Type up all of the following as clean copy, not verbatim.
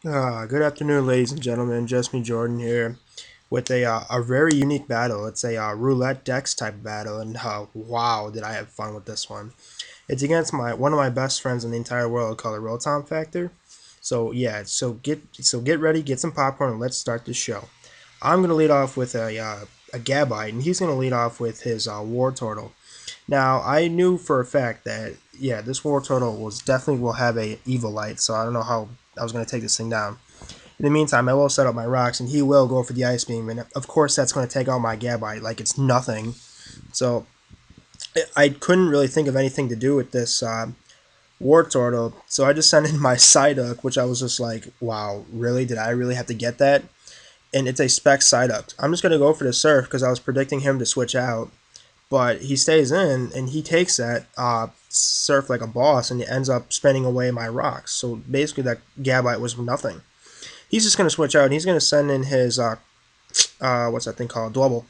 Good afternoon, ladies and gentlemen. Just me, Jordan here, with a very unique battle. It's a Roulette Dex type battle, and wow, did I have fun with this one! It's against my one of my best friends in the entire world, called TheRotomFactor. So yeah, so get ready, get some popcorn, and let's start the show. I'm gonna lead off with a Gabite, and he's gonna lead off with his War Turtle. Now I knew for a fact that yeah, this War Turtle was definitely will have a evil light, so I don't know how I was gonna take this thing down. In the meantime, I will set up my rocks, and he will go for the ice beam, and of course that's going to take out my Gabite like it's nothing. So I couldn't really think of anything to do with this War Turtle, so I just sent in my Psyduck, which I was just like, wow, really? Did I really have to get that? And it's a spec Psyduck. I'm just going to go for the Surf because I was predicting him to switch out, but he stays in, and he takes that Surf like a boss, and he ends up spinning away my rocks. So basically that Gabite was nothing. He's just going to switch out, and he's going to send in his what's that thing called, Dwebble,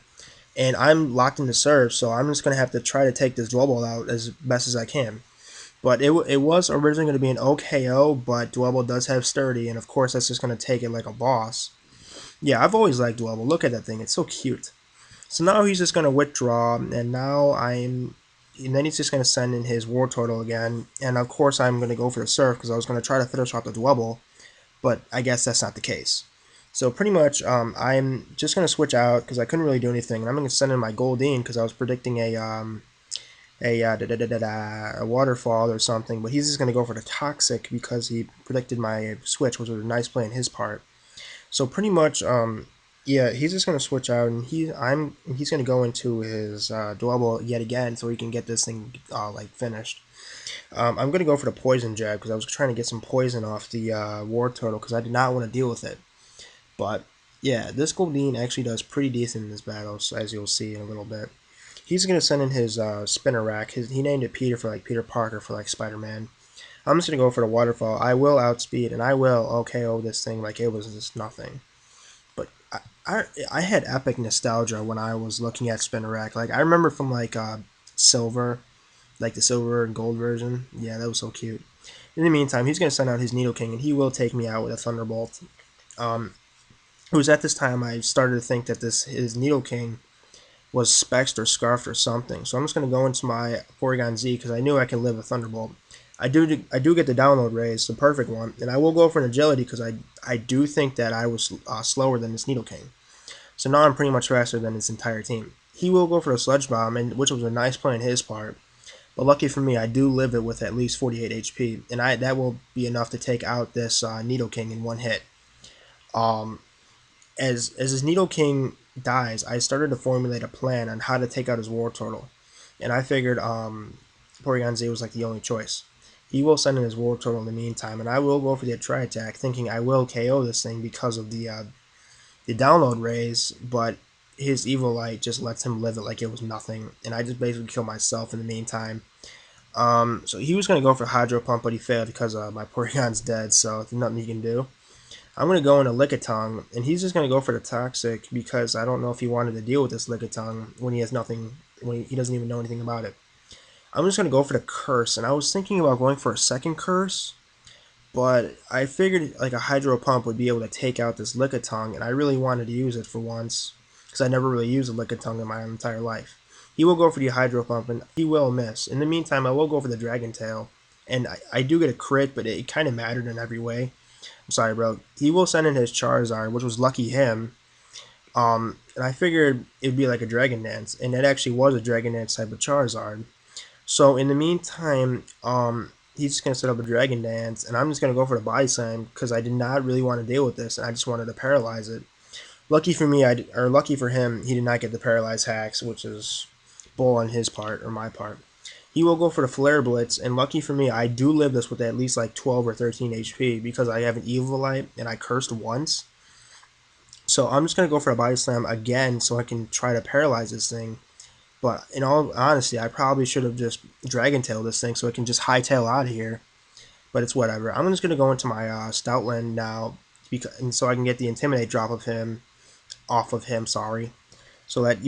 and I'm locked into serve, so I'm just gonna have to try to take this Dwebble out as best as I can. But it was originally going to be an OKO, but Dwebble does have sturdy, and of course that's just going to take it like a boss. Yeah, I've always liked Dwebble. Look at that thing; it's so cute. So now he's just going to withdraw, and now and then he's just going to send in his War Turtle again, and of course I'm going to go for the Surf because I was going to try to finish off the Dwebble, but I guess that's not the case. So pretty much, I'm just gonna switch out because I couldn't really do anything, and I'm gonna send in my Goldeen because I was predicting a waterfall or something, but he's just gonna go for the Toxic because he predicted my switch, which was a nice play on his part. So pretty much, yeah, he's just gonna switch out, and he's gonna go into his Dwebble yet again so he can get this thing like finished. I'm gonna go for the Poison Jab because I was trying to get some poison off the War Turtle because I did not want to deal with it. But yeah, this Goldeen actually does pretty decent in this battle, so as you'll see in a little bit. He's gonna send in his spinner rack. He named it Peter for like Peter Parker for like Spider-Man. I'm just gonna go for the waterfall. I will outspeed and I will OKO this thing like it was just nothing. But I had epic nostalgia when I was looking at spinner rack. Like I remember from like silver, like the silver and gold version. Yeah, that was so cute. In the meantime, he's gonna send out his Needle King and he will take me out with a Thunderbolt. Um, it was at this time I started to think that this his Needle King was spexed or scarfed or something. So I'm just going to go into my Porygon Z because I knew I could live a Thunderbolt. I do get the download raise, the perfect one, and I will go for an agility because I do think that I was slower than this Needle King. So now I'm pretty much faster than his entire team. He will go for a Sludge Bomb, and which was a nice play on his part. But lucky for me, I do live it with at least 48 HP, and that will be enough to take out this Needle King in one hit. Um, as his Needle King dies, I started to formulate a plan on how to take out his War Turtle, and I figured Porygon Z was like the only choice. He will send in his War Turtle in the meantime, and I will go for the Tri Attack, thinking I will KO this thing because of the download raise, but his Evil Light just lets him live it like it was nothing, and I just basically kill myself in the meantime. So he was gonna go for Hydro Pump, but he failed because my Porygon's dead, so there's nothing he can do. I'm going to go into Lickitung, and he's just going to go for the Toxic because I don't know if he wanted to deal with this Lickitung when he has nothing, when he doesn't even know anything about it. I'm just going to go for the Curse, and I was thinking about going for a second Curse, but I figured like a Hydro Pump would be able to take out this Lickitung, and I really wanted to use it for once because I never really used a Lickitung in my entire life. He will go for the Hydro Pump, and he will miss. In the meantime, I will go for the Dragon Tail, and I do get a crit, but it kind of mattered in every way. I'm sorry, bro. He will send in his Charizard, which was lucky him. And I figured it'd be like a Dragon Dance, and it actually was a Dragon Dance type of Charizard. So in the meantime, he's just gonna set up a Dragon Dance, and I'm just gonna go for the Body Slam because I did not really want to deal with this, and I just wanted to paralyze it. Lucky for me, or lucky for him, he did not get the Paralyze Hacks, which is bull on his part or my part. He will go for the Flare Blitz, and lucky for me, I do live this with at least like 12 or 13 HP because I have an Evil Light and I cursed once. So I'm just gonna go for a Body Slam again so I can try to paralyze this thing. But in all honesty, I probably should have just Dragon Tail this thing so I can just hightail out of here. But it's whatever. I'm just gonna go into my Stoutland now, and so I can get the Intimidate drop of him off of him. Sorry, so that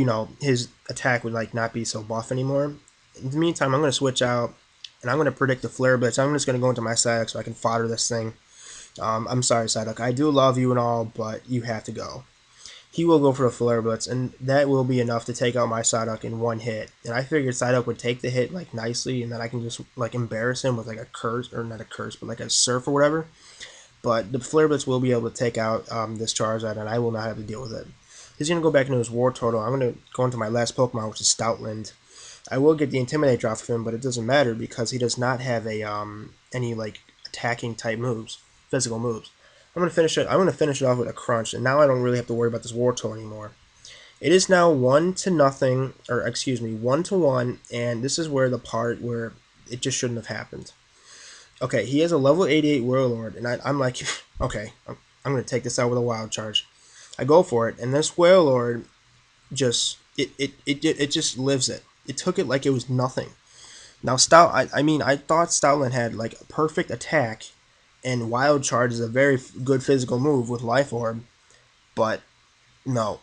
his attack would like not be so buff anymore. In the meantime, I'm gonna switch out, and I'm gonna predict the Flare Blitz. I'm just gonna go into my static so I can fodder this thing. I'm sorry, Psyduck. I do love you and all, but you have to go. He will go for a Flare Blitz, and that will be enough to take out my Psyduck in one hit. And I figured Psyduck would take the hit like nicely, and then I can just like embarrass him with like a curse, or not a curse, but like a Surf or whatever. But the Flare Blitz will be able to take out this Charizard, and I will not have to deal with it. He's going to go back into his War Turtle. I'm going to go into my last Pokemon, which is Stoutland. I will get the Intimidate drop of him, but it doesn't matter because he does not have a any like attacking type moves, physical moves. I'm gonna finish it. I'm gonna finish it off with a Crunch, and now I don't really have to worry about this War Turtle anymore. It is now 1-0, or excuse me, 1-1, and this is where the part where it just shouldn't have happened. Okay, he has a level 88 Wailord, and I'm like, okay, I'm gonna take this out with a Wild Charge. I go for it, and this Wailord just it just lives it. It took it like it was nothing. Now I mean I thought Stoutland had like a perfect attack, and Wild Charge is a very good physical move with Life Orb, but no.